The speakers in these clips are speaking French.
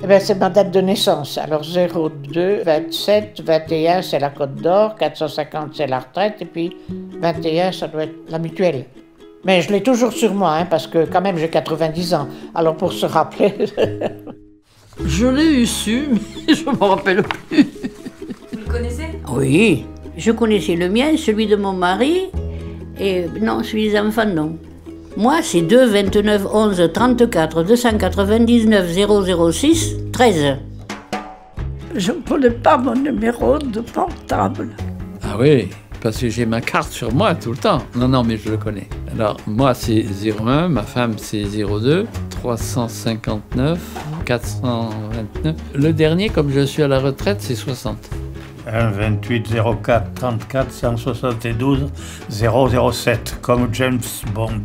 Ben, c'est ma date de naissance. Alors 02, 27, 21 c'est la Côte d'Or, 450 c'est la retraite et puis 21 ça doit être la mutuelle. Mais je l'ai toujours sur moi hein, parce que quand même j'ai 90 ans. Alors pour se rappeler... Je l'ai eu su, mais je ne me rappelle plus. Vous le connaissez? Oui, je connaissais le mien, celui de mon mari, et non, celui des enfants, non. Moi, c'est 2 29 11 34 299 006 13. Je ne connais pas mon numéro de portable. Ah oui, parce que j'ai ma carte sur moi tout le temps. Non, mais je le connais. Alors, moi, c'est 01, ma femme, c'est 02, 359, 429. Le dernier, comme je suis à la retraite, c'est 60. 1 28 04 34 172 007, comme James Bond.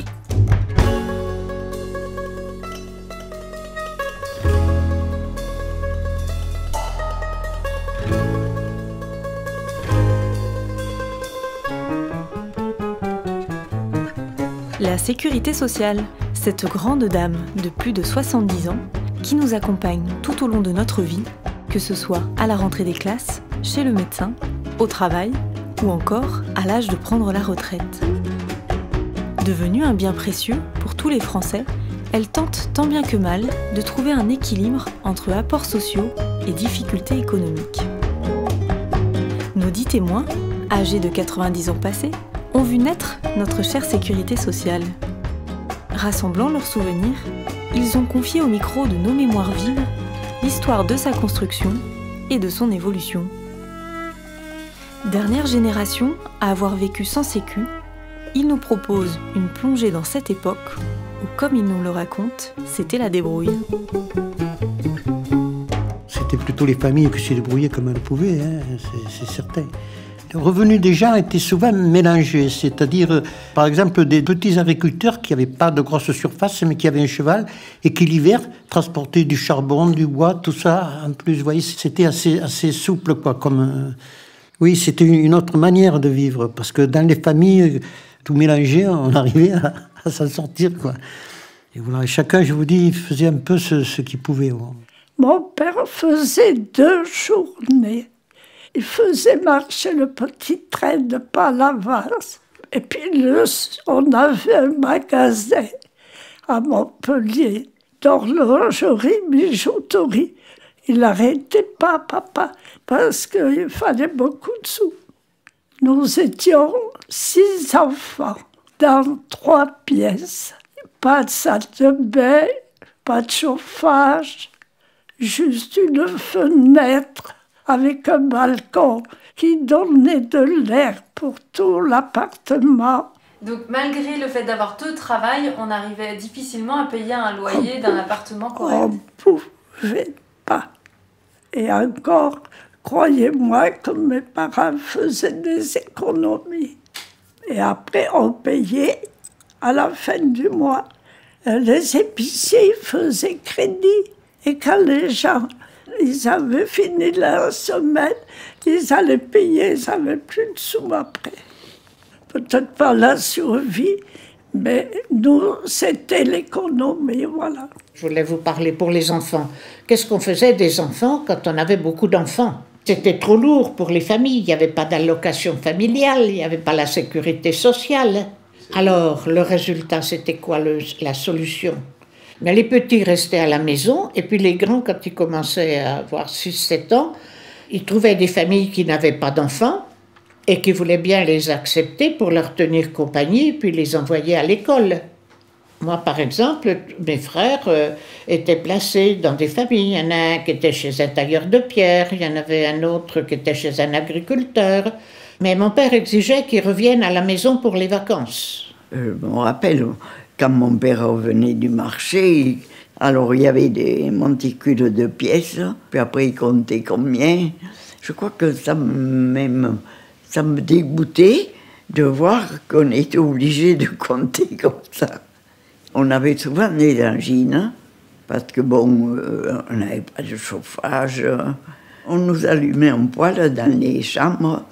La sécurité sociale, cette grande dame de plus de 70 ans qui nous accompagne tout au long de notre vie, que ce soit à la rentrée des classes, chez le médecin, au travail ou encore à l'âge de prendre la retraite. Devenue un bien précieux pour tous les Français, elle tente tant bien que mal de trouver un équilibre entre apports sociaux et difficultés économiques. Nos 10 témoins, âgés de 90 ans passés, ont vu naître notre chère sécurité sociale. Rassemblant leurs souvenirs, ils ont confié au micro de nos mémoires vives l'histoire de sa construction et de son évolution. Dernière génération à avoir vécu sans sécu, ils nous proposent une plongée dans cette époque où, comme ils nous le racontent, c'était la débrouille. C'était plutôt les familles qui se débrouillaient comme elles pouvaient, hein, c'est certain. Le revenu des gens était souvent mélangé, c'est-à-dire, par exemple, des petits agriculteurs qui n'avaient pas de grosse surface, mais qui avaient un cheval, et qui l'hiver transportaient du charbon, du bois, tout ça. En plus, vous voyez, c'était assez souple, quoi. Oui, c'était une autre manière de vivre, parce que dans les familles, tout mélangé, on arrivait à s'en sortir, quoi. Et voilà, chacun, je vous dis, faisait un peu ce qu'il pouvait. Bon. Mon père faisait 2 journées. Il faisait marcher le petit train de Palavas. Et puis on avait un magasin à Montpellier, d'horlogerie, bijouterie. Il n'arrêtait pas, papa, parce qu'il fallait beaucoup de sous. Nous étions 6 enfants dans 3 pièces. Pas de salle de bain, pas de chauffage, juste une fenêtre avec un balcon qui donnait de l'air pour tout l'appartement. Donc malgré le fait d'avoir peu de travail, on arrivait difficilement à payer un loyer d'un appartement correct. On ne pouvait pas. Et encore, croyez-moi que mes parents faisaient des économies. Et après, on payait à la fin du mois. Les épiciers faisaient crédit. Et quand les gens ils avaient fini la semaine, ils allaient payer, ils n'avaient plus de sous après. Peut-être pas la survie, mais nous, c'était l'économie, voilà. Je voulais vous parler pour les enfants. Qu'est-ce qu'on faisait des enfants quand on avait beaucoup d'enfants? C'était trop lourd pour les familles, il n'y avait pas d'allocation familiale, il n'y avait pas la sécurité sociale. Alors, le résultat, c'était quoi la solution? Mais les petits restaient à la maison, et puis les grands, quand ils commençaient à avoir 6-7 ans, ils trouvaient des familles qui n'avaient pas d'enfants et qui voulaient bien les accepter pour leur tenir compagnie, puis les envoyer à l'école. Moi, par exemple, mes frères étaient placés dans des familles. Il y en a un qui était chez un tailleur de pierre, il y en avait un autre qui était chez un agriculteur. Mais mon père exigeait qu'ils reviennent à la maison pour les vacances. Je me rappelle, quand mon père revenait du marché, alors il y avait des monticules de pièces, puis après il comptait combien. Je crois que ça me dégoûtait de voir qu'on était obligé de compter comme ça. On avait souvent des angines, parce que bon, on n'avait pas de chauffage. On nous allumait un poêle dans les chambres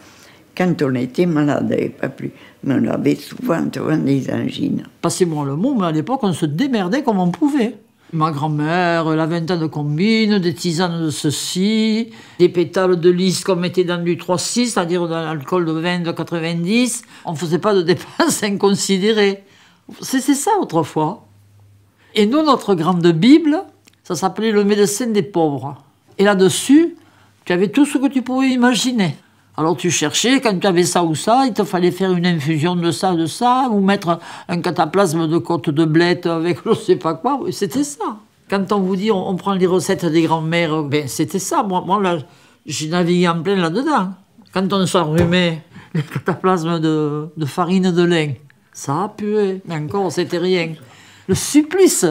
quand on était malade, et pas plus. Mais on avait souvent des angines. Passez-moi le mot, mais à l'époque, on se démerdait comme on pouvait. Ma grand-mère, la vingtaine de combines, des tisanes de ceci, des pétales de lys qu'on mettait dans du 3,6, c'est-à-dire dans l'alcool de 20, de 90. On ne faisait pas de dépenses inconsidérées. C'était ça autrefois. Et nous, notre grande Bible, ça s'appelait le médecin des pauvres. Et là-dessus, tu avais tout ce que tu pouvais imaginer. Alors tu cherchais, quand tu avais ça ou ça, il te fallait faire une infusion de ça, ou mettre un cataplasme de côte de blette avec je sais pas quoi. C'était ça. Quand on vous dit on prend les recettes des grands-mères, ben c'était ça. Moi là, j'ai navigué en plein là-dedans. Quand on s'enrhumait, les cataplasmes de farine de lin, ça a pué. Mais encore, c'était rien. Le supplice.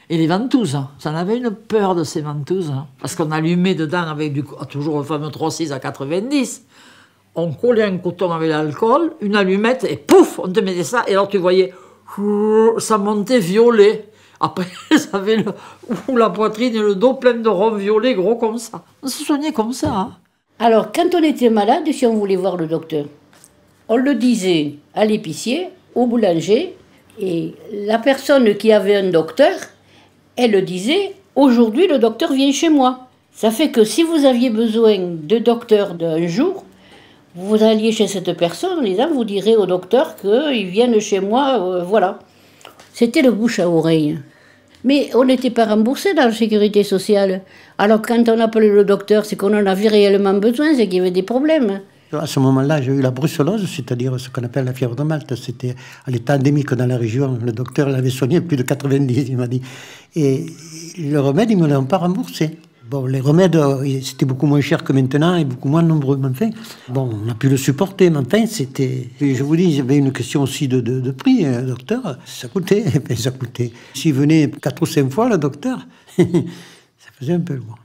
Et les ventouses, ça en avait une peur de ces ventouses, parce qu'on allumait dedans avec toujours le fameux 3,6 à 90. On collait un coton avec l'alcool, une allumette, et pouf, on te mettait ça, et alors tu voyais, ça montait violet. Après, ça avait la poitrine et le dos plein de rhum violet, gros comme ça. On se soignait comme ça. Hein. Alors, quand on était malade, si on voulait voir le docteur, on le disait à l'épicier, au boulanger, et la personne qui avait un docteur, elle le disait, aujourd'hui le docteur vient chez moi. Ça fait que si vous aviez besoin de docteur d'un jour, vous alliez chez cette personne, les gens vous diraient au docteur qu'ils viennent chez moi, voilà. C'était le bouche à oreille. Mais on n'était pas remboursé dans la sécurité sociale. Alors quand on appelait le docteur, c'est qu'on en avait réellement besoin, c'est qu'il y avait des problèmes. À ce moment-là, j'ai eu la brucellose, c'est-à-dire ce qu'on appelle la fièvre de Malte. C'était à l'état endémique dans la région. Le docteur l'avait soigné plus de 90, il m'a dit. Et le remède, ils ne me l'ont pas remboursé. Bon, les remèdes, c'était beaucoup moins cher que maintenant et beaucoup moins nombreux. Mais enfin, bon, on a pu le supporter. Mais enfin, c'était... Je vous dis, il y avait une question aussi de prix, docteur. Ça coûtait, ça coûtait. S'il venait 4 ou 5 fois, le docteur, ça faisait un peu loin.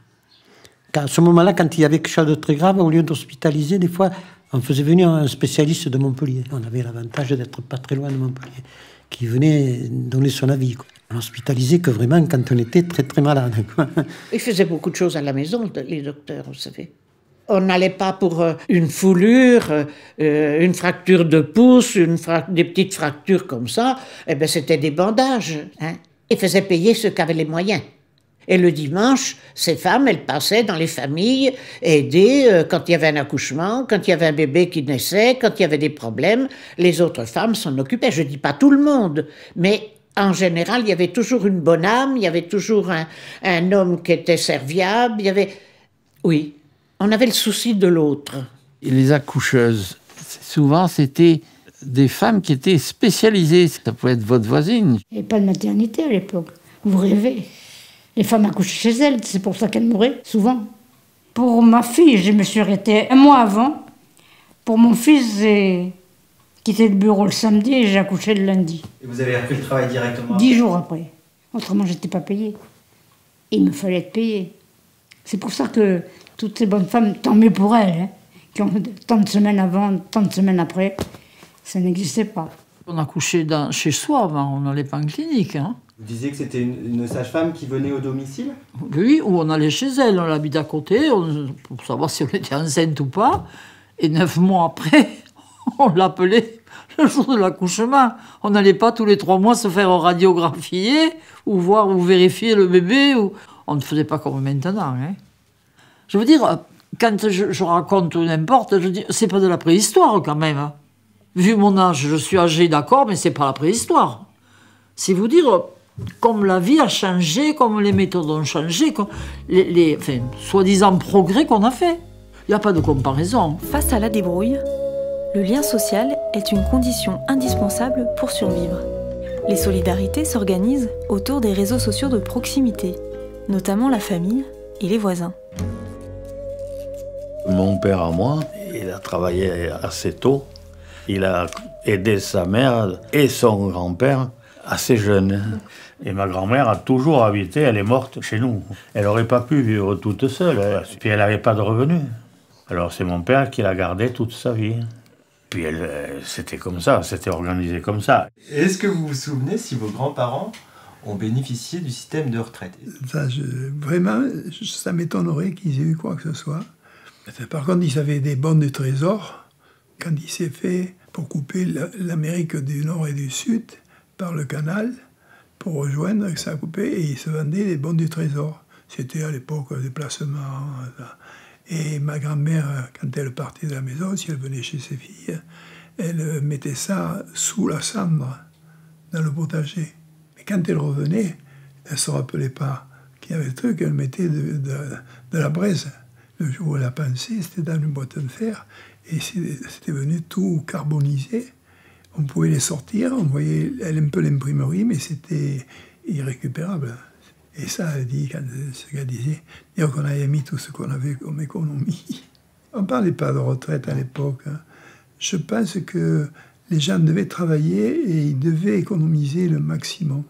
À ce moment-là, quand il y avait quelque chose de très grave, au lieu d'hospitaliser, des fois, on faisait venir un spécialiste de Montpellier. On avait l'avantage d'être pas très loin de Montpellier, qui venait donner son avis. On hospitalisait que vraiment quand on était très très malade. Ils faisaient beaucoup de choses à la maison, les docteurs, vous savez. On n'allait pas pour une foulure, une fracture de pouce, des petites fractures comme ça. Eh bien, c'était des bandages. Hein. Ils faisaient payer ceux qui avaient les moyens. Et le dimanche, ces femmes, elles passaient dans les familles, aider quand il y avait un accouchement, quand il y avait un bébé qui naissait, quand il y avait des problèmes. Les autres femmes s'en occupaient. Je ne dis pas tout le monde, mais en général, il y avait toujours une bonne âme, il y avait toujours un homme qui était serviable, il y avait... Oui, on avait le souci de l'autre. Et les accoucheuses, souvent, c'était des femmes qui étaient spécialisées. Ça pouvait être votre voisine. Il n'y avait pas de maternité à l'époque. Vous rêvez. Les femmes accouchaient chez elles, c'est pour ça qu'elles mouraient, souvent. Pour ma fille, je me suis arrêtée 1 mois avant. Pour mon fils, j'ai quitté le bureau le samedi et j'ai accouché le lundi. Et vous avez repris le travail directement 10 jours après. Autrement, je n'étais pas payée. Il me fallait être payée. C'est pour ça que toutes ces bonnes femmes, tant mieux pour elles, hein, qui ont tant de semaines avant, tant de semaines après, ça n'existait pas. On accouchait chez soi, on n'allait pas en clinique. Hein. Vous disiez que c'était une sage-femme qui venait au domicile? Oui, ou on allait chez elle, on l'habite à côté, pour savoir si on était enceinte ou pas. Et 9 mois après, on l'appelait le jour de l'accouchement. On n'allait pas tous les 3 mois se faire radiographier, ou voir ou vérifier le bébé. On ne faisait pas comme maintenant. Hein. Je veux dire, quand je raconte n'importe, je dis, c'est pas de la préhistoire quand même. Hein. Vu mon âge, je suis âgé, d'accord, mais c'est pas la préhistoire. C'est vous dire... Comme la vie a changé, comme les méthodes ont changé, comme les soi-disant progrès qu'on a fait. Il n'y a pas de comparaison. Face à la débrouille, le lien social est une condition indispensable pour survivre. Les solidarités s'organisent autour des réseaux sociaux de proximité, notamment la famille et les voisins. Mon père à moi, il a travaillé assez tôt. Il a aidé sa mère et son grand-père assez jeune. Et ma grand-mère a toujours habité, elle est morte chez nous. Elle n'aurait pas pu vivre toute seule, puis elle n'avait pas de revenus. Alors c'est mon père qui l'a gardée toute sa vie. Puis c'était comme ça, c'était organisé comme ça. Est-ce que vous vous souvenez si vos grands-parents ont bénéficié du système de retraite? Vraiment, ça m'étonnerait qu'ils aient eu quoi que ce soit. Par contre, ils avaient des bons de trésor. Quand il s'est fait pour couper l'Amérique du Nord et du Sud par le canal, pour rejoindre, ça a coupé, et ils se vendaient les bons du trésor. C'était à l'époque des placements. Et ma grand-mère, quand elle partait de la maison, si elle venait chez ses filles, elle mettait ça sous la cendre, dans le potager. Mais quand elle revenait, elle ne se rappelait pas qu'il y avait le truc, elle mettait de la braise. Le jour où elle a pensé, c'était dans une boîte de fer, et c'était venu tout carbonisé. On pouvait les sortir, on voyait un peu l'imprimerie, mais c'était irrécupérable. Et ça, elle dit, ce qu'elle disait, dire qu'on avait mis tout ce qu'on avait comme économie. On ne parlait pas de retraite à l'époque. Hein. Je pense que les gens devaient travailler et ils devaient économiser le maximum.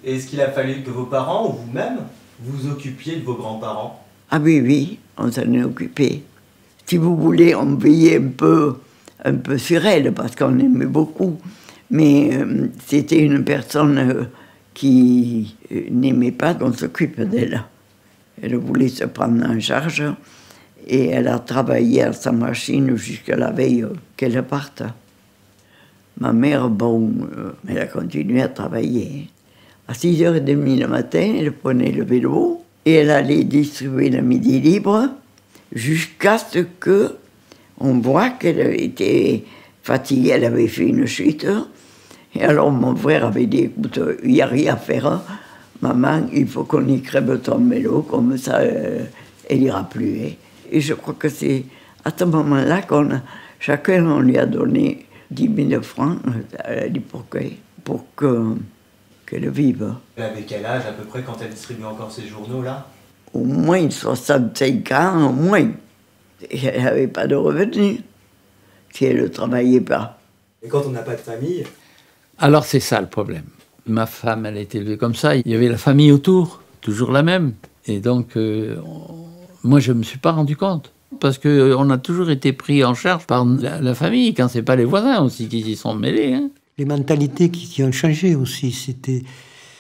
Et est-ce qu'il a fallu que vos parents ou vous-même vous occupiez de vos grands-parents? Ah oui, on s'en est occupé. Si vous voulez, on veillait un peu sur elle, parce qu'on aimait beaucoup. Mais c'était une personne qui n'aimait pas qu'on s'occupe d'elle. Elle voulait se prendre en charge et elle a travaillé à sa machine jusqu'à la veille qu'elle parte. Ma mère, elle a continué à travailler. À 6h30 le matin, elle prenait le vélo et elle allait distribuer le midi libre jusqu'à ce qu'on voit qu'elle était fatiguée, elle avait fait une chute. Et alors mon frère avait dit, écoute, il n'y a rien à faire, maman, il faut qu'on y crève ton vélo, comme ça, elle n'ira plus. Et je crois que c'est à ce moment-là chacun on lui a donné 10 000 francs pour qu'elle vive. Elle avait quel âge à peu près quand elle distribuait encore ces journaux-là? Au moins 65 ans, au moins. Et elle n'avait pas de revenus si elle ne travaillait pas. Et quand on n'a pas de famille? Alors c'est ça le problème. Ma femme, elle a été élevée comme ça. Il y avait la famille autour, toujours la même. Et donc, moi, je ne me suis pas rendu compte. Parce qu'on a toujours été pris en charge par la famille, quand ce n'est pas les voisins aussi qui s'y sont mêlés. Hein. Les mentalités qui ont changé aussi, c'était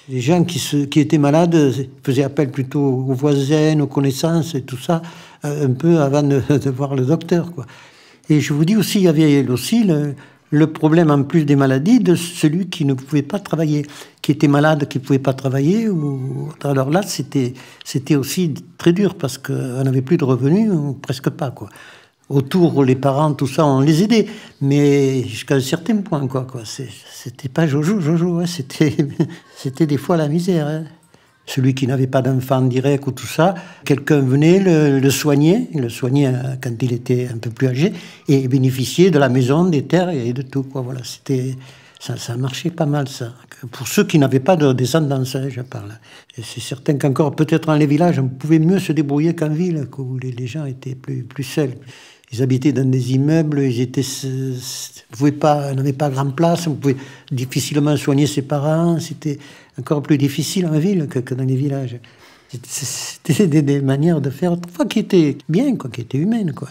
les gens qui étaient malades faisaient appel plutôt aux voisins, aux connaissances et tout ça, un peu avant de voir le docteur, quoi. Et je vous dis aussi, il y avait aussi le problème, en plus des maladies, de celui qui ne pouvait pas travailler, qui était malade, qui ne pouvait pas travailler. Alors là, c'était aussi très dur, parce qu'on n'avait plus de revenus, ou presque pas, quoi. Autour, les parents, tout ça, on les aidait, mais jusqu'à un certain point, quoi. C'était pas Jojo, ouais, c'était des fois la misère. Hein. Celui qui n'avait pas d'enfant direct ou tout ça, quelqu'un venait le soigner quand il était un peu plus âgé, et bénéficier de la maison, des terres et de tout, quoi. Voilà, ça marchait pas mal, ça. Pour ceux qui n'avaient pas de descendance, hein, je parle. Et c'est certain qu'encore, peut-être dans les villages, on pouvait mieux se débrouiller qu'en ville, où les gens étaient plus seuls. Ils habitaient dans des immeubles, n'avaient pas grande place, on pouvait difficilement soigner ses parents. C'était encore plus difficile en ville que dans les villages. C'était des manières de faire, parfois, qui étaient bien, quoi, qui étaient humaines, quoi.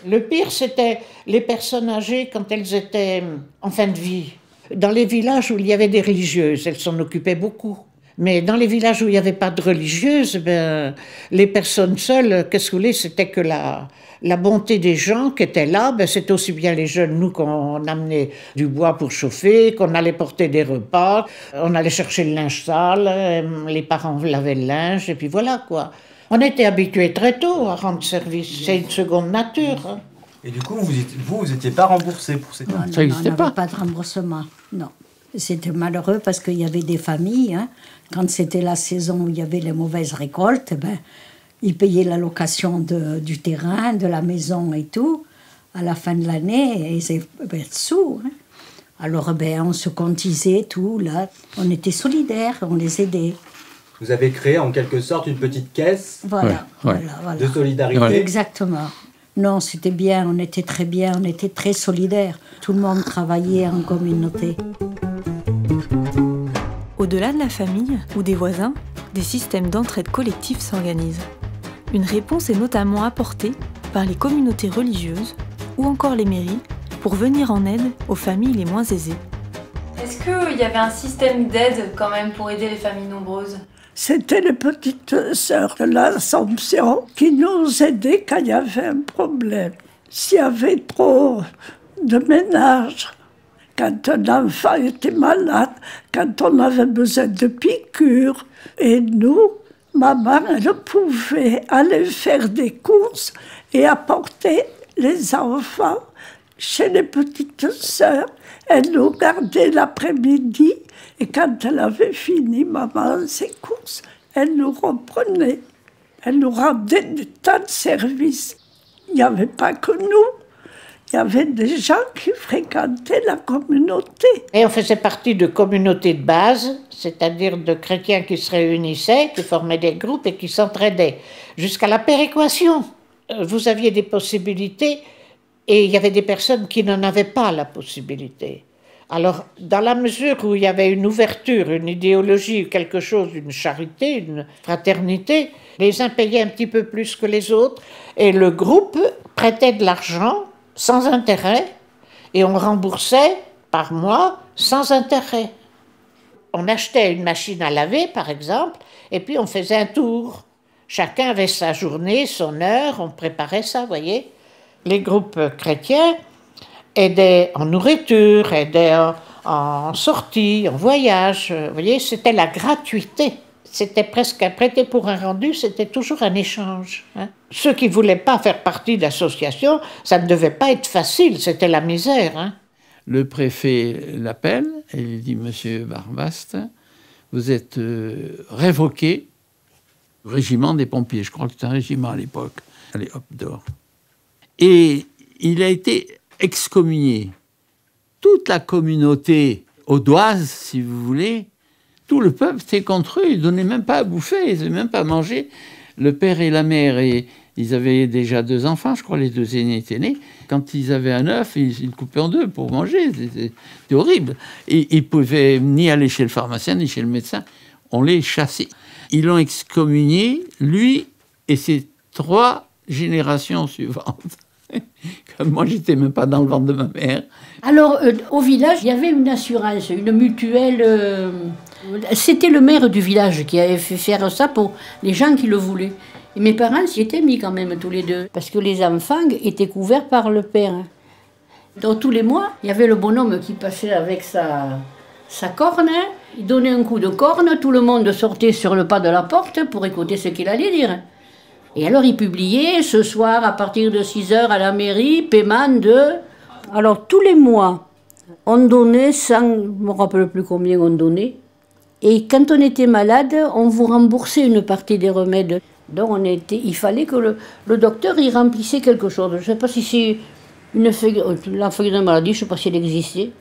Le pire, c'était les personnes âgées quand elles étaient en fin de vie. Dans les villages où il y avait des religieuses, elles s'en occupaient beaucoup. Mais dans les villages où il n'y avait pas de religieuses, les personnes seules, qu'est-ce que vous voulez, c'était que la bonté des gens qui étaient là, c'était aussi bien les jeunes, nous, qu'on amenait du bois pour chauffer, qu'on allait porter des repas, on allait chercher le linge sale, les parents lavaient le linge, et puis voilà, quoi. On était habitués très tôt à rendre service, c'est une seconde nature. Hein. Et du coup, vous n'étiez pas remboursé pour ces temps? Non, on n'avait pas de remboursement, non. C'était malheureux parce qu'il y avait des familles, hein, quand c'était la saison où il y avait les mauvaises récoltes, ils payaient la location du terrain, de la maison et tout. À la fin de l'année, ils avaient sous. Hein. Alors, on se cotisait, tout, là. On était solidaires, on les aidait. Vous avez créé en quelque sorte une petite caisse voilà. de solidarité. Ouais. Exactement. Non, c'était bien, on était très bien, on était très solidaires. Tout le monde travaillait en communauté. Au-delà de la famille ou des voisins, des systèmes d'entraide collective s'organisent. Une réponse est notamment apportée par les communautés religieuses ou encore les mairies pour venir en aide aux familles les moins aisées. Est-ce qu'il y avait un système d'aide quand même pour aider les familles nombreuses? C'était les petites sœurs de l'Assomption qui nous aidaient quand il y avait un problème. S'il y avait trop de ménage, quand un enfant était malade, quand on avait besoin de piqûres. Et nous, maman, elle pouvait aller faire des courses et apporter les enfants chez les petites sœurs. Elle nous gardait l'après-midi et quand elle avait fini, maman, ses courses, elle nous reprenait. Elle nous rendait des tas de services. Il n'y avait pas que nous. Il y avait des gens qui fréquentaient la communauté. Et on faisait partie de communautés de base, c'est-à-dire de chrétiens qui se réunissaient, qui formaient des groupes et qui s'entraidaient. Jusqu'à la péréquation, vous aviez des possibilités et il y avait des personnes qui n'en avaient pas la possibilité. Alors, dans la mesure où il y avait une ouverture, une idéologie, quelque chose, une charité, une fraternité, les uns payaient un petit peu plus que les autres et le groupe prêtait de l'argent sans intérêt, et on remboursait par mois sans intérêt. On achetait une machine à laver, par exemple, et puis on faisait un tour. Chacun avait sa journée, son heure, on préparait ça, vous voyez. Les groupes chrétiens aidaient en nourriture, aidaient en sortie, en voyage, vous voyez, c'était la gratuité. C'était presque un prêté pour un rendu, c'était toujours un échange. Hein. Ceux qui ne voulaient pas faire partie de l'association, ça ne devait pas être facile, c'était la misère. Hein. Le préfet l'appelle et il dit « Monsieur Barbaste, vous êtes révoqué au régiment des pompiers. » Je crois que c'était un régiment à l'époque. Allez, hop, dehors. Et il a été excommunié. Toute la communauté audoise, si vous voulez, tout le peuple était contre eux, ils ne donnaient même pas à bouffer, ils ne donnaient même pas à manger. Le père et la mère, ils avaient déjà 2 enfants, je crois, les 2 aînés étaient nés. Quand ils avaient un œuf, ils le coupaient en 2 pour manger, c'était horrible. Et ils ne pouvaient ni aller chez le pharmacien, ni chez le médecin, on les chassait. Ils l'ont excommunié, lui et ses 3 générations suivantes. Comme moi, j'étais même pas dans le ventre de ma mère. Alors, au village, il y avait une assurance, une mutuelle. C'était le maire du village qui avait fait faire ça pour les gens qui le voulaient. Et mes parents s'y étaient mis quand même tous les 2, parce que les enfants étaient couverts par le père. Donc tous les mois, il y avait le bonhomme qui passait avec sa corne, il donnait un coup de corne, tout le monde sortait sur le pas de la porte pour écouter ce qu'il allait dire. Et alors il publiait, ce soir, à partir de 6h à la mairie, paiement de... Alors tous les mois, on donnait, je ne me rappelle plus combien on donnait, et quand on était malade, on vous remboursait une partie des remèdes. Donc il fallait que le docteur y remplissait quelque chose. Je ne sais pas si c'est la feuille de maladie, je ne sais pas si elle existait.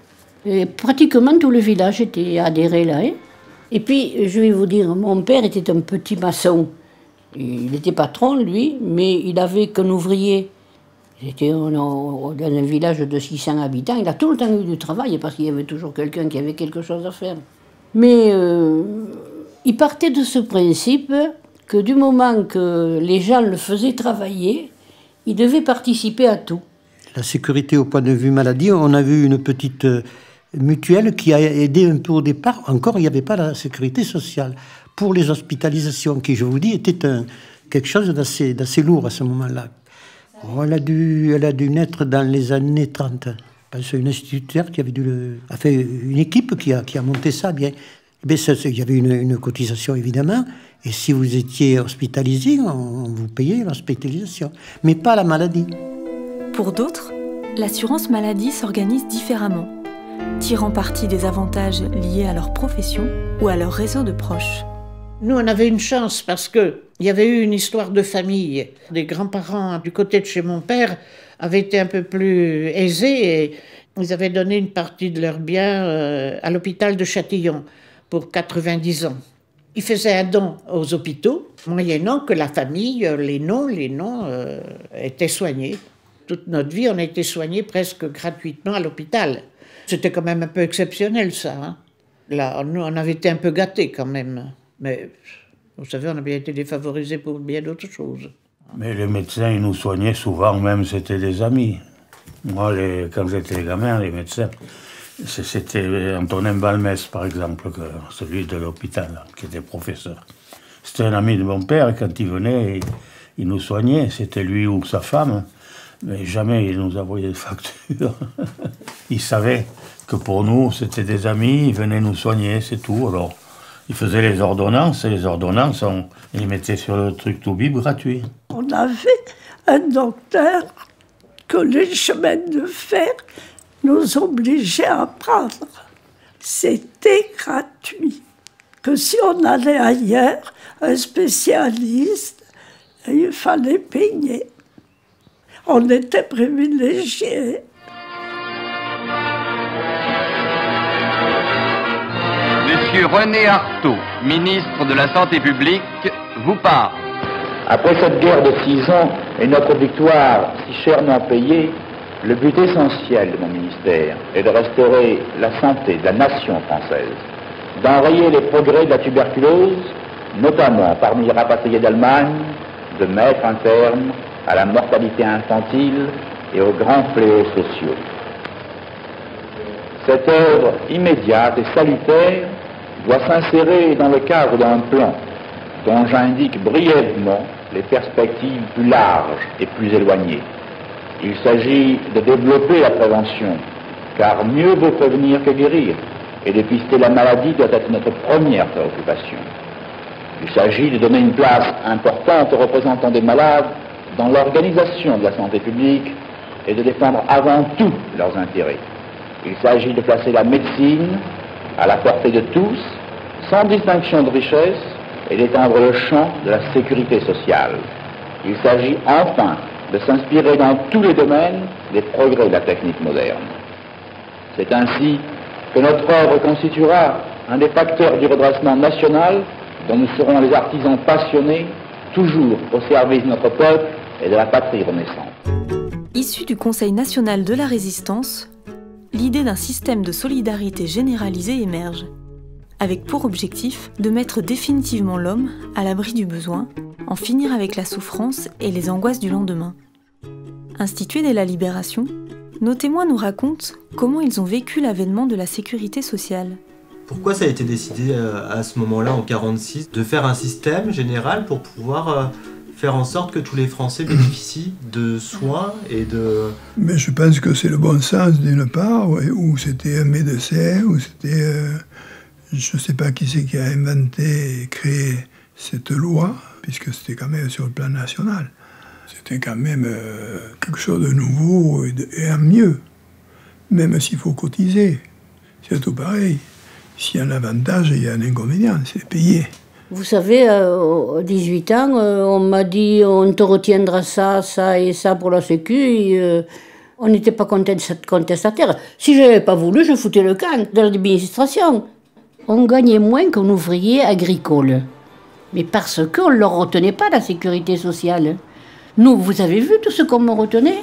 Et pratiquement tout le village était adhéré là. Hein. Et puis, je vais vous dire, mon père était un petit maçon. Il était patron, lui, mais il avait qu'un ouvrier. C'était dans un village de 600 habitants. Il a tout le temps eu du travail parce qu'il y avait toujours quelqu'un qui avait quelque chose à faire. Mais il partait de ce principe que du moment que les gens le faisaient travailler, il devait participer à tout. La sécurité au point de vue maladie, on a vu une petite mutuelle qui a aidé un peu au départ. Encore, il n'y avait pas la sécurité sociale. Pour les hospitalisations, qui, je vous dis, était quelque chose d'assez lourd à ce moment-là. Elle a dû naître dans les années 30. C'est une instituteur qui avait fait une équipe qui a monté ça bien. Il y avait une cotisation, évidemment. Et si vous étiez hospitalisé, on vous payait l'hospitalisation. Mais pas la maladie. Pour d'autres, l'assurance maladie s'organise différemment, tirant parti des avantages liés à leur profession ou à leur réseau de proches. Nous, on avait une chance parce qu'il y avait eu une histoire de famille. Les grands-parents du côté de chez mon père avaient été un peu plus aisés et ils avaient donné une partie de leurs biens à l'hôpital de Châtillon pour 90 ans. Ils faisaient un don aux hôpitaux, moyennant que la famille, les noms étaient soignés. Toute notre vie, on a été soignés presque gratuitement à l'hôpital. C'était quand même un peu exceptionnel, ça. Hein. Là, nous, on avait été un peu gâtés quand même. Mais, vous savez, on a bien été défavorisés pour bien d'autres choses. Mais les médecins, ils nous soignaient souvent, même c'était des amis. Moi, quand j'étais gamin, les médecins, c'était Antonin Balmès, par exemple, celui de l'hôpital, qui était professeur. C'était un ami de mon père, et quand il venait, il nous soignait. C'était lui ou sa femme, mais jamais il nous envoyait de facture. Il savait que pour nous, c'était des amis, ils venaient nous soigner, c'est tout. Alors, ils faisaient les ordonnances, et les ordonnances, ils les mettaient sur le truc Toubib gratuit. On avait un docteur que les chemins de fer nous obligeaient à prendre. C'était gratuit. Que si on allait ailleurs, un spécialiste, il fallait payer. On était privilégiés. Monsieur René Artaud, ministre de la Santé publique, vous parle. Après cette guerre de 6 ans et notre victoire si chèrement payée, le but essentiel de mon ministère est de restaurer la santé de la nation française, d'enrayer les progrès de la tuberculose, notamment parmi les rapatriés d'Allemagne, de mettre un terme à la mortalité infantile et aux grands fléaux sociaux. Cette œuvre immédiate et salutaire doit s'insérer dans le cadre d'un plan dont j'indique brièvement les perspectives plus larges et plus éloignées. Il s'agit de développer la prévention, car mieux vaut prévenir que guérir, et dépister la maladie doit être notre première préoccupation. Il s'agit de donner une place importante aux représentants des malades dans l'organisation de la santé publique et de défendre avant tout leurs intérêts. Il s'agit de placer la médecine à la portée de tous, sans distinction de richesse, et d'étendre le champ de la sécurité sociale. Il s'agit enfin de s'inspirer dans tous les domaines des progrès de la technique moderne. C'est ainsi que notre œuvre constituera un des facteurs du redressement national dont nous serons les artisans passionnés, toujours au service de notre peuple et de la patrie renaissante. Issue du Conseil national de la résistance, l'idée d'un système de solidarité généralisé émerge, avec pour objectif de mettre définitivement l'homme à l'abri du besoin, en finir avec la souffrance et les angoisses du lendemain. Institués dès la Libération, nos témoins nous racontent comment ils ont vécu l'avènement de la sécurité sociale. Pourquoi ça a été décidé à ce moment-là, en 1946, de faire un système général pour pouvoir faire en sorte que tous les Français bénéficient de soins et de... Mais je pense que c'est le bon sens d'une part, où c'était un médecin, où c'était... je ne sais pas qui c'est qui a inventé et créé cette loi, puisque c'était quand même sur le plan national. C'était quand même quelque chose de nouveau et à mieux, même s'il faut cotiser. C'est tout pareil. S'il y a un avantage, il y a un inconvénient, c'est payer. Vous savez, à 18 ans, on m'a dit on te retiendra ça, ça et ça pour la sécu. Et, on n'était pas contestataire. Si je n'avais pas voulu, je foutais le camp de l'administration. On gagnait moins qu'un ouvrier agricole. Mais parce qu'on ne leur retenait pas la sécurité sociale. Nous, vous avez vu tout ce qu'on me retenait?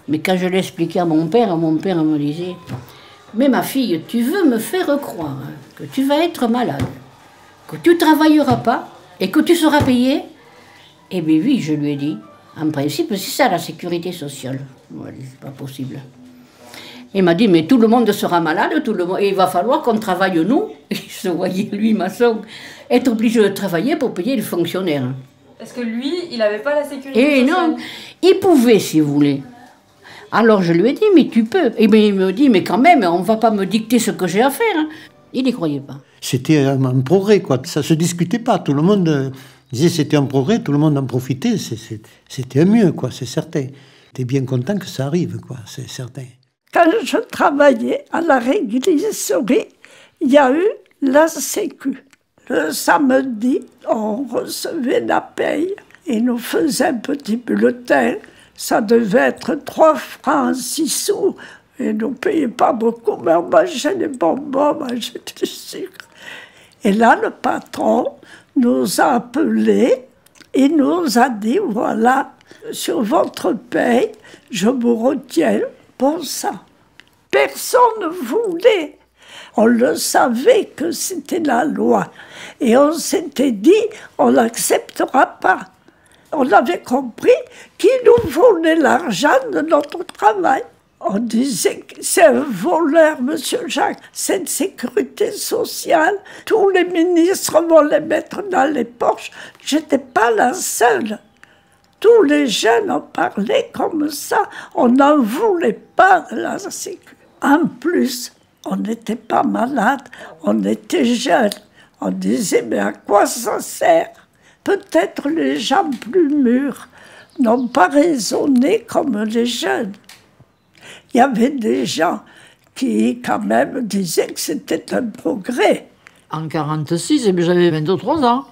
Mais quand je l'expliquais à mon père me disait « Mais ma fille, tu veux me faire croire que tu vas être malade, que tu ne travailleras pas et que tu seras payé ?» Eh bien oui, je lui ai dit. En principe, c'est ça la sécurité sociale. Ouais, c'est pas possible. Il m'a dit, mais tout le monde sera malade, et il va falloir qu'on travaille, nous. Il se voyait, lui, maçon, être obligé de travailler pour payer les fonctionnaires. Parce que lui, il n'avait pas la sécurité sociale. Non, il pouvait, si vous voulez. Alors je lui ai dit, mais tu peux. Et bien il me dit, mais quand même, on ne va pas me dicter ce que j'ai à faire. Il n'y croyait pas. C'était un progrès, quoi. Ça ne se discutait pas. Tout le monde disait que c'était un progrès, tout le monde en profitait. C'était un mieux, quoi, c'est certain. T'es bien content que ça arrive, quoi, c'est certain. Quand je travaillais à la réglisserie, il y a eu la sécu. Le samedi, on recevait la paye et nous faisait un petit bulletin. Ça devait être 3 francs 6 sous. Et nous ne payions pas beaucoup, mais on mangeait des bonbons, on mangeait du sucre. Et là, le patron nous a appelés et nous a dit, voilà, sur votre paye, je vous retiens pour ça. Personne ne voulait. On le savait que c'était la loi. Et on s'était dit, on n'acceptera pas. On avait compris qu'il nous volait l'argent de notre travail. On disait que c'est un voleur, monsieur Jacques, cette sécurité sociale. Tous les ministres vont les mettre dans les poches. Je n'étais pas la seule. Tous les jeunes en parlaient comme ça. On n'en voulait pas de la sécurité. En plus, On n'était pas malade, on était jeunes. On disait, mais à quoi ça sert? Peut-être les gens plus mûrs n'ont pas raisonné comme les jeunes. Il y avait des gens qui, quand même, disaient que c'était un progrès. En 1946, j'avais 23 ans.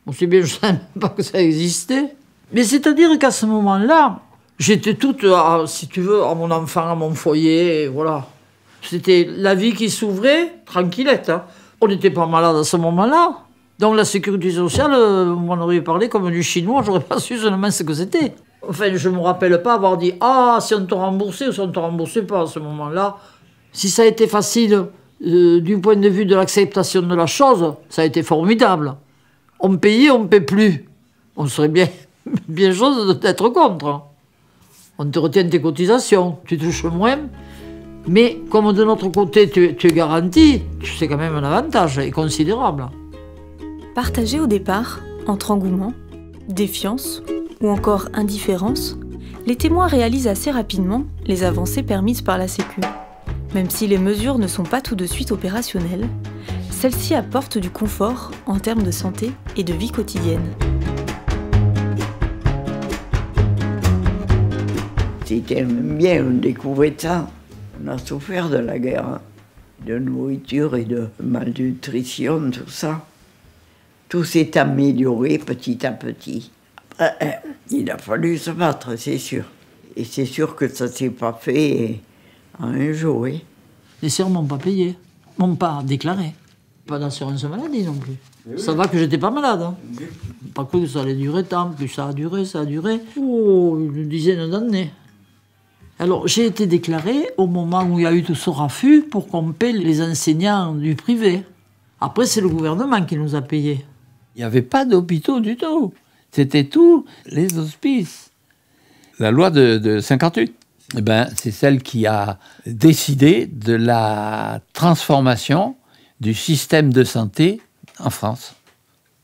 Aussi bien, je ne savais même pas que ça existait. Mais c'est-à-dire qu'à ce moment-là, j'étais toute, si tu veux, à mon enfant, à mon foyer, et voilà. C'était la vie qui s'ouvrait, tranquillette. Hein. On n'était pas malade à ce moment-là. Donc la sécurité sociale, vous m'en auriez parlé comme du chinois, j'aurais pas su seulement ce que c'était. Enfin, je me rappelle pas avoir dit « Ah, si on te remboursait ou si on te remboursait pas à ce moment-là ». Si ça a été facile du point de vue de l'acceptation de la chose, ça a été formidable. On payait, on ne paie plus. On serait bien chose d'être contre. On te retient tes cotisations, tu touches moins. Mais comme de notre côté, tu es garanti, c'est quand même un avantage et considérable. Partagé au départ, entre engouement, défiance ou encore indifférence, les témoins réalisent assez rapidement les avancées permises par la Sécu. Même si les mesures ne sont pas tout de suite opérationnelles, celles-ci apportent du confort en termes de santé et de vie quotidienne. C'était bien, on découvrait ça. On a souffert de la guerre, hein, de nourriture et de malnutrition, tout ça. Tout s'est amélioré petit à petit. Après, il a fallu se battre, c'est sûr. Et c'est sûr que ça ne s'est pas fait en un jour. Hein. Les serres m'ont pas payé, m'ont pas déclaré. Pas d'assurance maladie non plus. Oui. Ça va que j'étais pas malade. Hein. Oui. Pas cru que ça allait durer tant, plus ça a duré. Oh, une dizaine d'années. Alors, j'ai été déclaré au moment où il y a eu tout ce raffut pour qu'on paie les enseignants du privé. Après, c'est le gouvernement qui nous a payés. Il n'y avait pas d'hôpitaux du tout. C'était tous les hospices. La loi de 58, eh ben, c'est celle qui a décidé de la transformation du système de santé en France.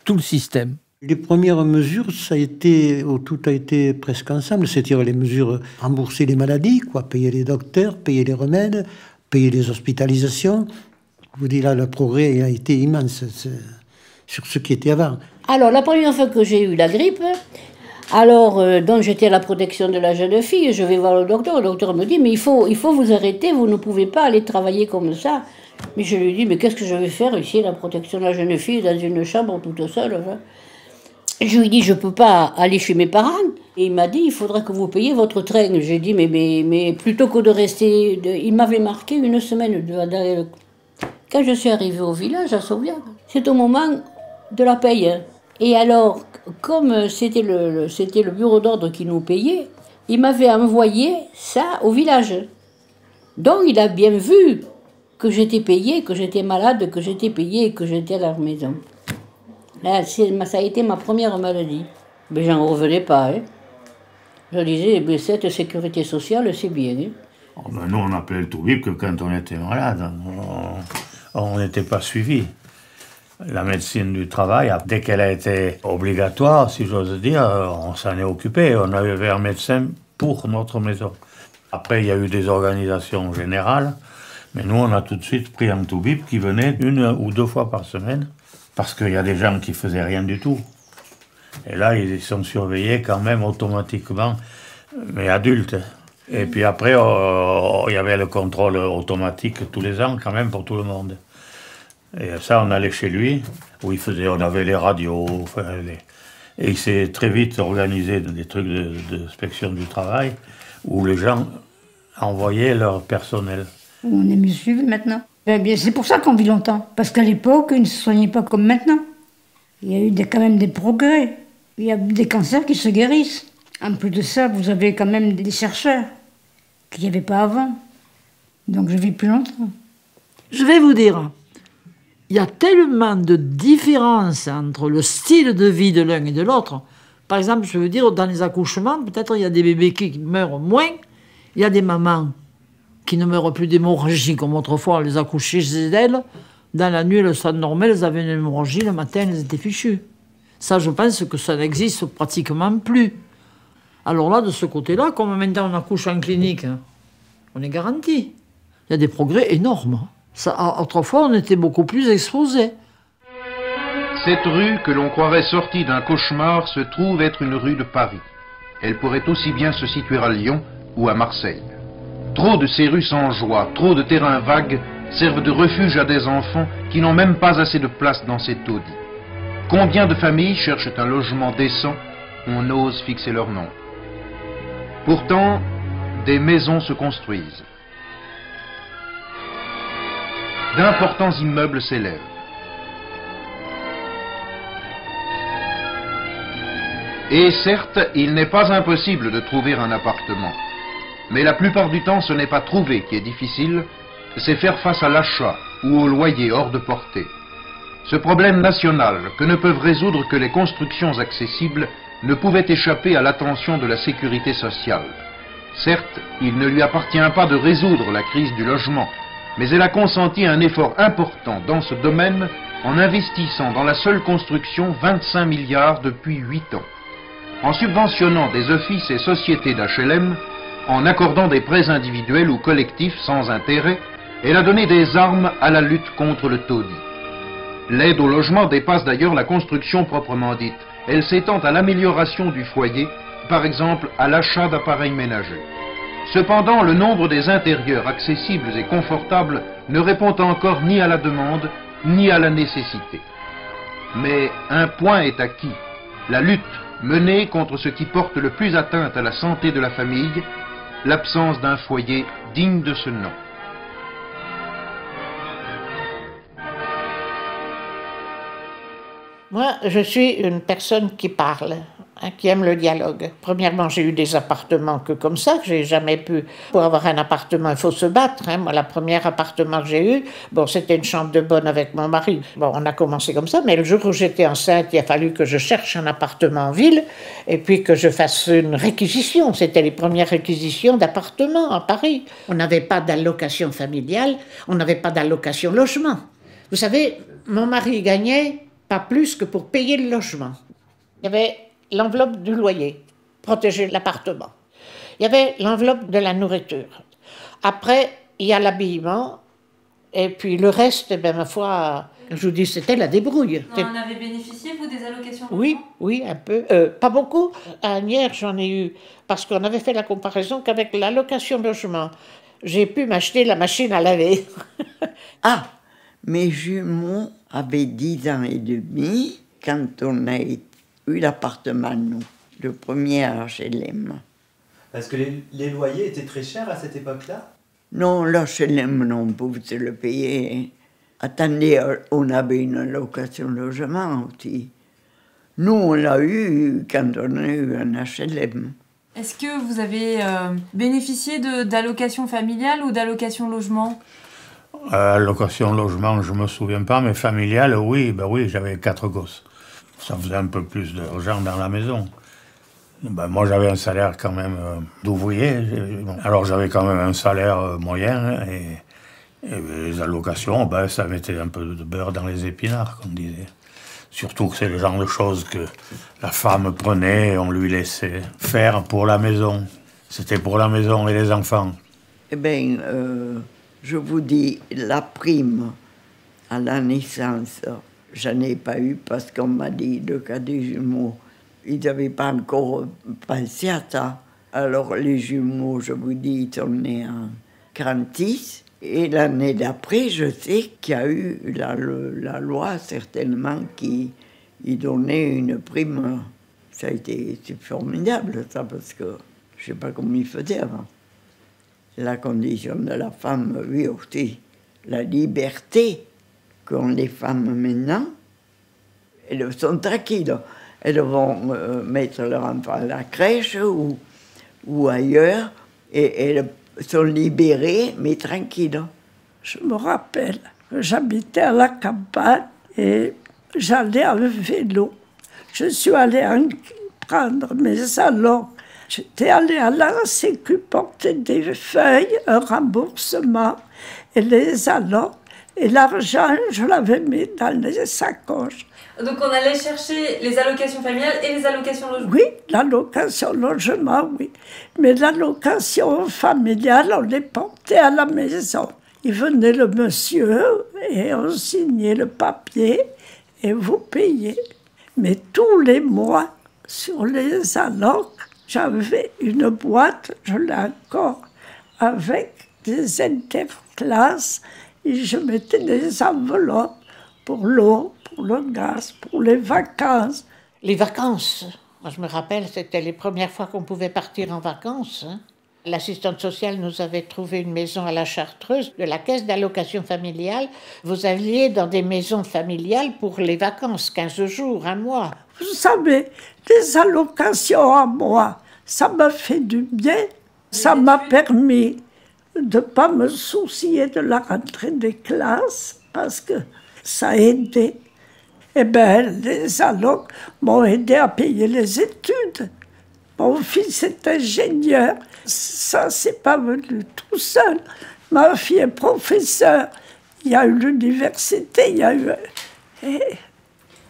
Tout le système. Les premières mesures, tout a été presque ensemble, c'est-à-dire les mesures rembourser les maladies, quoi, payer les docteurs, payer les remèdes, payer les hospitalisations. Je vous dis là, le progrès a été immense sur ce qui était avant. Alors, la première fois que j'ai eu la grippe, donc j'étais à la protection de la jeune fille, je vais voir le docteur me dit, mais il faut vous arrêter, vous ne pouvez pas aller travailler comme ça. Mais je lui dis, mais qu'est-ce que je vais faire ici, la protection de la jeune fille, dans une chambre toute seule, hein. Je lui ai dit, je ne peux pas aller chez mes parents. Et il m'a dit, il faudrait que vous payiez votre train. J'ai dit, mais plutôt que de rester... Il m'avait marqué une semaine. Quand je suis arrivée au village, à Sauvière, c'est au moment de la paye. Et alors, comme c'était le bureau d'ordre qui nous payait, il m'avait envoyé ça au village. Donc, il a bien vu que j'étais payée, que j'étais malade, que j'étais payée et que j'étais à la maison. Là, ça a été ma première maladie. Mais j'en revenais pas. Hein. Je disais, mais cette sécurité sociale, c'est bien. Hein. Oh ben nous, on appelait le toubib que quand on était malade, on n'était pas suivi. La médecine du travail, dès qu'elle a été obligatoire, si j'ose dire, on s'en est occupé. On avait un médecin pour notre maison. Après, il y a eu des organisations générales, mais nous, on a tout de suite pris un toubib qui venait 1 ou 2 fois par semaine. Parce qu'il y a des gens qui ne faisaient rien du tout. Et là, ils sont surveillés quand même automatiquement, mais adultes. Et puis après, il y avait le contrôle automatique tous les ans quand même pour tout le monde. Et ça, on allait chez lui, où on avait les radios. Et il s'est très vite organisé des trucs d'inspection du travail, où les gens envoyaient leur personnel. On est mieux suivi maintenant. C'est pour ça qu'on vit longtemps. Parce qu'à l'époque, ils ne se soignaient pas comme maintenant. Il y a eu quand même des progrès. Il y a des cancers qui se guérissent. En plus de ça, vous avez quand même des chercheurs qu'il n'y avait pas avant. Donc je vis plus longtemps. Je vais vous dire, il y a tellement de différences entre le style de vie de l'un et de l'autre. Par exemple, je veux dire, dans les accouchements, peut-être il y a des bébés qui meurent moins. Il y a des mamans qui ne meurent plus d'hémorragie, comme autrefois on les accouchait chez elles. Dans la nuit, le sang normal, elles avaient une hémorragie, le matin, elles étaient fichues. Ça, je pense que ça n'existe pratiquement plus. Alors là, de ce côté-là, comme maintenant on accouche en clinique, on est garanti. Il y a des progrès énormes. Ça, autrefois, on était beaucoup plus exposés. Cette rue, que l'on croirait sortie d'un cauchemar, se trouve être une rue de Paris. Elle pourrait aussi bien se situer à Lyon ou à Marseille. Trop de ces rues sans joie, trop de terrains vagues servent de refuge à des enfants qui n'ont même pas assez de place dans ces taudis. Combien de familles cherchent un logement décent? On ose fixer leur nom. Pourtant, des maisons se construisent. D'importants immeubles s'élèvent. Et certes, il n'est pas impossible de trouver un appartement. Mais la plupart du temps, ce n'est pas trouver qui est difficile, c'est faire face à l'achat ou au loyer hors de portée. Ce problème national, que ne peuvent résoudre que les constructions accessibles, ne pouvait échapper à l'attention de la sécurité sociale. Certes, il ne lui appartient pas de résoudre la crise du logement, mais elle a consenti un effort important dans ce domaine en investissant dans la seule construction 25 milliards depuis 8 ans. En subventionnant des offices et sociétés d'HLM, en accordant des prêts individuels ou collectifs sans intérêt, elle a donné des armes à la lutte contre le taudis. L'aide au logement dépasse d'ailleurs la construction proprement dite. Elle s'étend à l'amélioration du foyer, par exemple à l'achat d'appareils ménagers. Cependant, le nombre des intérieurs accessibles et confortables ne répond encore ni à la demande, ni à la nécessité. Mais un point est acquis, la lutte menée contre ce qui porte le plus atteinte à la santé de la famille, l'absence d'un foyer digne de ce nom. Moi, je suis une personne qui parle, qui aime le dialogue. Premièrement, j'ai eu des appartements que comme ça, que j'ai jamais pu. Pour avoir un appartement, il faut se battre. Moi, le premier appartement que j'ai eu, bon, c'était une chambre de bonne avec mon mari. Bon, on a commencé comme ça, mais le jour où j'étais enceinte, il a fallu que je cherche un appartement en ville et puis que je fasse une réquisition. C'était les premières réquisitions d'appartements à Paris. On n'avait pas d'allocation familiale, on n'avait pas d'allocation logement. Vous savez, mon mari gagnait pas plus que pour payer le logement. Il y avait l'enveloppe du loyer, protéger l'appartement. Il y avait l'enveloppe de la nourriture. Après, il y a l'habillement, et puis le reste, eh bien, ma foi, je vous dis, c'était la débrouille. Vous en avez bénéficié, vous, des allocations? Oui, un peu. Pas beaucoup. À Asnières, j'en ai eu, parce qu'on avait fait la comparaison qu'avec l'allocation logement, j'ai pu m'acheter la machine à laver. Ah, mes jumeaux avaient 10 ans et demi quand on a eu l'appartement, nous, le premier à HLM. Est-ce que les loyers étaient très chers à cette époque-là? Non, l'HLM, non, on pouvait se le payer. Attendez, on avait une allocation logement aussi. Nous, on l'a eu quand on a eu un HLM. Est-ce que vous avez bénéficié d'allocation familiale ou d'allocation logement? Allocation logement, je me souviens pas, mais familiale, oui, ben oui, j'avais 4 gosses. Ça faisait un peu plus d'argent dans la maison. Ben, moi, j'avais un salaire quand même d'ouvrier. Alors, j'avais quand même un salaire moyen. Et les allocations, ben, ça mettait un peu de beurre dans les épinards, comme on disait. Surtout que c'est le genre de choses que la femme prenait et on lui laissait faire pour la maison. C'était pour la maison et les enfants. Eh bien, je vous dis, la prime à la naissance, j'en ai pas eu parce qu'on m'a dit, le cas des jumeaux, ils n'avaient pas encore pensé à ça. Alors les jumeaux, je vous dis, ils sont nés en 1946. Et l'année d'après, je sais qu'il y a eu la loi, certainement, qui donnait une prime. Ça a été formidable, ça, parce que je ne sais pas comment ils faisaient avant. La condition de la femme, oui aussi. La liberté qu'ont les femmes maintenant, elles sont tranquilles. Elles vont mettre leur enfant à la crèche ou ailleurs, et elles sont libérées, mais tranquilles. Je me rappelle, j'habitais à la campagne et j'allais à vélo. Je suis allée prendre mes allons. J'étais allée à la Sécu porter des feuilles, un remboursement et les allons. Et l'argent, je l'avais mis dans les sacoches. Donc on allait chercher les allocations familiales et les allocations logement. Oui, l'allocation logement, oui. Mais l'allocation familiale, on les portait à la maison. Il venait le monsieur et on signait le papier et vous payez. Mais tous les mois, sur les allocs, j'avais une boîte, je l'ai encore, avec des interclasses et je mettais des enveloppes pour l'eau, pour le gaz, pour les vacances. Les vacances, moi je me rappelle, c'était les premières fois qu'on pouvait partir en vacances. L'assistante sociale nous avait trouvé une maison à la Chartreuse de la caisse d'allocation familiale. Vous alliez dans des maisons familiales pour les vacances, 15 jours, un mois. Vous savez, les allocations à moi, ça m'a fait du bien. Ça m'a permis de ne pas me soucier de la rentrée des classes parce que ça aidait. Eh bien, les allocs m'ont aidé à payer les études. Mon fils est ingénieur. Ça, c'est pas venu tout seul. Ma fille est professeure. Il y a eu l'université, il y a eu...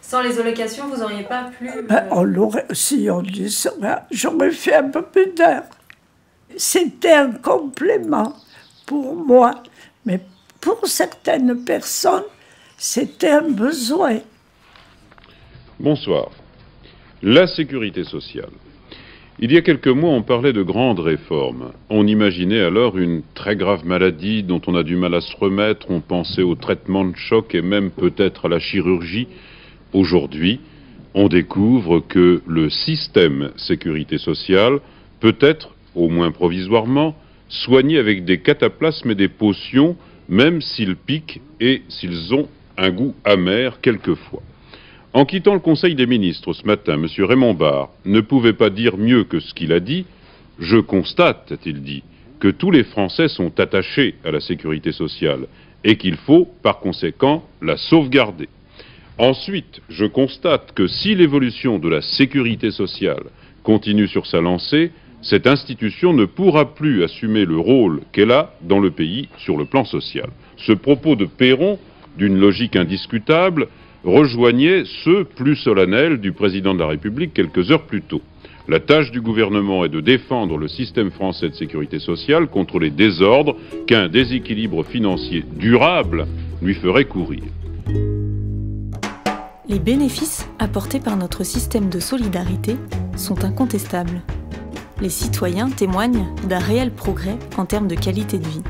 Sans les allocations, vous n'auriez pas pu... on l'aurait... Si on dit ça, j'aurais fait un peu plus d'heures. C'était un complément pour moi. Mais pour certaines personnes, c'était un besoin. Bonsoir. La sécurité sociale. Il y a quelques mois, on parlait de grandes réformes. On imaginait alors une très grave maladie dont on a du mal à se remettre. On pensait au traitement de choc et même peut-être à la chirurgie. Aujourd'hui, on découvre que le système sécurité sociale peut être, au moins provisoirement, soigné avec des cataplasmes et des potions, même s'ils piquent et s'ils ont un goût amer quelquefois. En quittant le Conseil des ministres ce matin, M. Raymond Barre ne pouvait pas dire mieux que ce qu'il a dit. « Je constate, a-t-il dit, que tous les Français sont attachés à la sécurité sociale et qu'il faut, par conséquent, la sauvegarder. Ensuite, je constate que si l'évolution de la sécurité sociale continue sur sa lancée, cette institution ne pourra plus assumer le rôle qu'elle a dans le pays sur le plan social. » Ce propos de Perron, d'une logique indiscutable, rejoignait ceux plus solennels du président de la République quelques heures plus tôt. La tâche du gouvernement est de défendre le système français de sécurité sociale contre les désordres qu'un déséquilibre financier durable lui ferait courir. Les bénéfices apportés par notre système de solidarité sont incontestables. Les citoyens témoignent d'un réel progrès en termes de qualité de vie.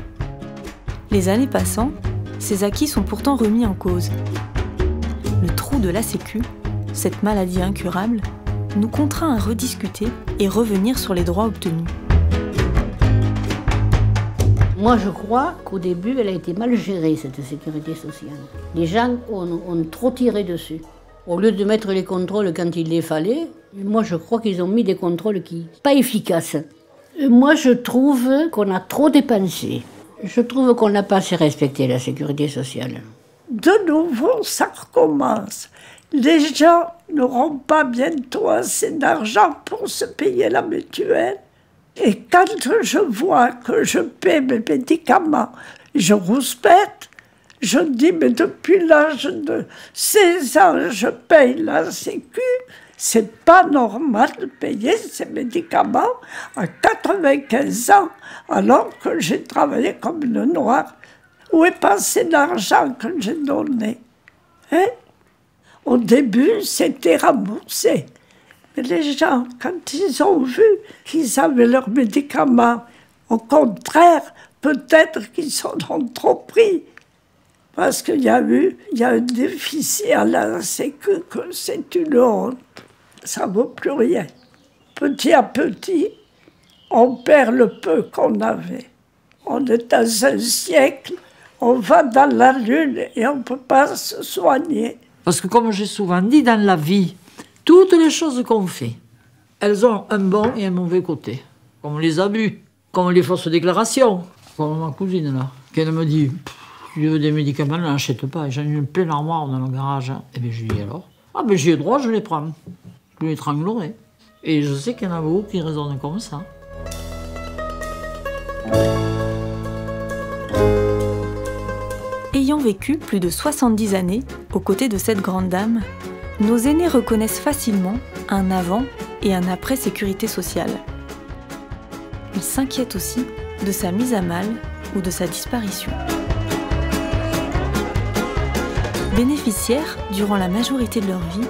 Les années passant, ces acquis sont pourtant remis en cause. Le trou de la Sécu, cette maladie incurable, nous contraint à rediscuter et revenir sur les droits obtenus. Moi, je crois qu'au début, elle a été mal gérée, cette sécurité sociale. Les gens ont trop tiré dessus. Au lieu de mettre les contrôles quand il les fallait, moi, je crois qu'ils ont mis des contrôles qui pas efficaces. Moi, je trouve qu'on a trop dépensé. Je trouve qu'on n'a pas assez respecté la sécurité sociale. De nouveau, ça recommence. Les gens n'auront pas bientôt assez d'argent pour se payer la mutuelle. Et quand je vois que je paie mes médicaments, je rouspète. Je dis, mais depuis l'âge de 16 ans, je paye la Sécu. C'est pas normal de payer ces médicaments à 95 ans, alors que j'ai travaillé comme une noire. Où est passé l'argent que j'ai donné? Hein? Au début, c'était remboursé. Mais les gens, quand ils ont vu qu'ils avaient leurs médicaments, au contraire, peut-être qu'ils s'en ont trop pris. Parce qu'il y a un déficit à la Sécu, que c'est une honte. Ça ne vaut plus rien. Petit à petit, on perd le peu qu'on avait. On est dans un siècle, on va dans la lune et on ne peut pas se soigner. Parce que comme j'ai souvent dit, dans la vie, toutes les choses qu'on fait, elles ont un bon et un mauvais côté. Comme les abus, comme les fausses déclarations. Comme ma cousine, là, qui me dit « Je veux des médicaments, ne l'achète pas. » J'en ai une pleine armoire dans le garage. Et bien je lui dis alors « Ah ben j'ai le droit, je les prends. » Je l'étranglerai. Et je sais qu'il y en a beaucoup qui raisonnent comme ça. Ayant vécu plus de 70 années aux côtés de cette grande dame, nos aînés reconnaissent facilement un avant et un après sécurité sociale. Ils s'inquiètent aussi de sa mise à mal ou de sa disparition. Bénéficiaires durant la majorité de leur vie,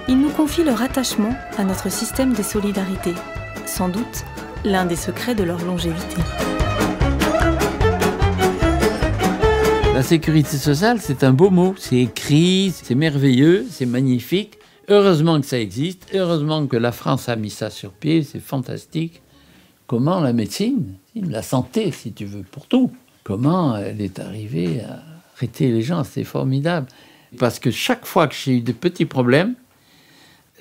ils nous confient leur attachement à notre système des solidarités, sans doute l'un des secrets de leur longévité. La sécurité sociale, c'est un beau mot. C'est écrit, c'est merveilleux, c'est magnifique. Heureusement que ça existe, heureusement que la France a mis ça sur pied, c'est fantastique. Comment la médecine, la santé, si tu veux, pour tout, comment elle est arrivée à traiter les gens, c'est formidable. Parce que chaque fois que j'ai eu des petits problèmes,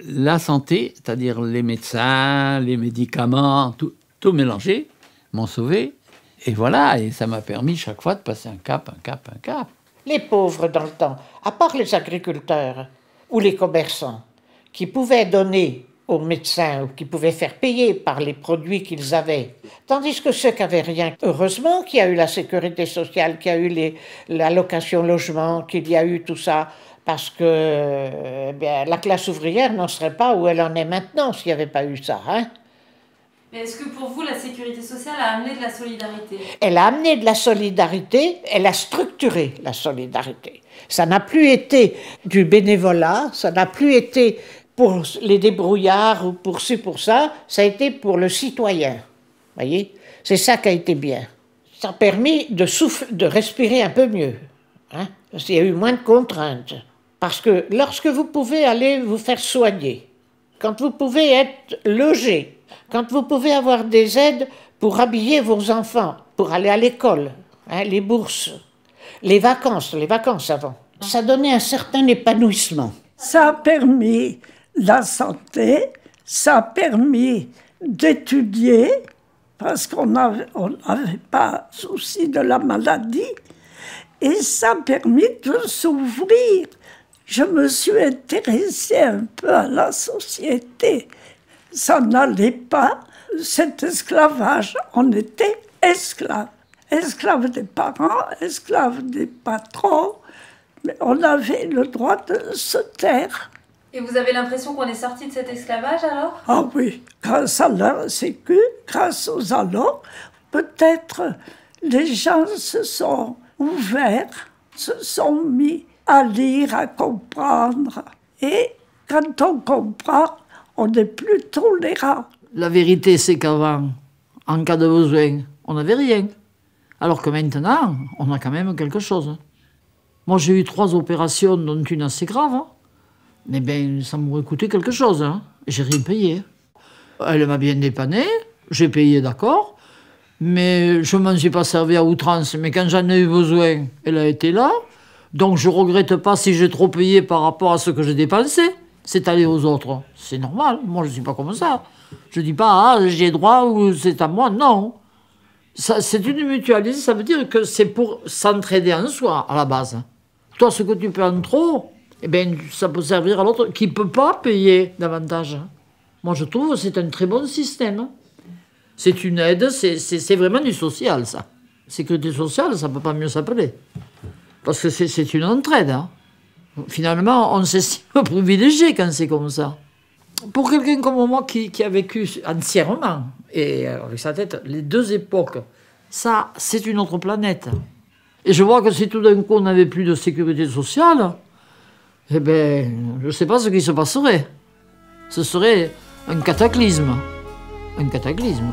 la santé, c'est-à-dire les médecins, les médicaments, tout mélangé, m'ont sauvé. Et voilà, et ça m'a permis chaque fois de passer un cap. Les pauvres dans le temps, à part les agriculteurs ou les commerçants, qui pouvaient donner aux médecins ou qui pouvaient faire payer par les produits qu'ils avaient. Tandis que ceux qui n'avaient rien, heureusement qu'il y a eu la sécurité sociale, qu'il y a eu l'allocation logement, qu'il y a eu tout ça, parce que la classe ouvrière n'en serait pas où elle en est maintenant s'il n'y avait pas eu ça. Hein. Mais est-ce que pour vous, la sécurité sociale a amené de la solidarité? Elle a amené de la solidarité, elle a structuré la solidarité. Ça n'a plus été du bénévolat, ça n'a plus été pour les débrouillards ou pour ci, pour ça, ça a été pour le citoyen. Voyez, c'est ça qui a été bien. Ça a permis de respirer un peu mieux. Hein, parce qu'il y a eu moins de contraintes. Parce que lorsque vous pouvez aller vous faire soigner, quand vous pouvez être logé, quand vous pouvez avoir des aides pour habiller vos enfants, pour aller à l'école, hein, les bourses, les vacances avant, ça donnait un certain épanouissement. Ça a permis la santé, ça a permis d'étudier, parce qu'on n'avait pas souci de la maladie, et ça a permis de s'ouvrir. Je me suis intéressée un peu à la société. Ça n'allait pas, cet esclavage, on était esclaves. Esclaves des parents, esclaves des patrons, mais on avait le droit de se taire. Et vous avez l'impression qu'on est sorti de cet esclavage alors? Ah oui, grâce à la Sécu, grâce aux allos, peut-être les gens se sont ouverts, se sont mis à lire, à comprendre. Et quand on comprend, on est plus tolérant. La vérité, c'est qu'avant, en cas de besoin, on n'avait rien. Alors que maintenant, on a quand même quelque chose. Moi, j'ai eu 3 opérations, dont une assez grave. Mais ben, ça m'aurait coûté quelque chose. Hein. J'ai rien payé. Elle m'a bien dépanné, j'ai payé, d'accord. Mais je ne m'en suis pas servi à outrance. Mais quand j'en ai eu besoin, elle a été là. Donc je ne regrette pas si j'ai trop payé par rapport à ce que j'ai dépensé. C'est aller aux autres. C'est normal. Moi, je ne suis pas comme ça. Je ne dis pas, ah, j'ai droit ou c'est à moi. Non. C'est une mutualité. Ça veut dire que c'est pour s'entraider en soi, à la base. Toi, ce que tu peux en trop, eh bien, ça peut servir à l'autre qui ne peut pas payer davantage. Moi, je trouve que c'est un très bon système. C'est une aide, c'est vraiment du social, ça. Sécurité sociale, ça ne peut pas mieux s'appeler. Parce que c'est une entraide. Hein. Finalement, on s'estime privilégié quand c'est comme ça. Pour quelqu'un comme moi qui a vécu entièrement, et avec sa tête, les 2 époques, ça, c'est une autre planète. Et je vois que si tout d'un coup on n'avait plus de sécurité sociale, eh bien, je ne sais pas ce qui se passerait. Ce serait un cataclysme. Un cataclysme.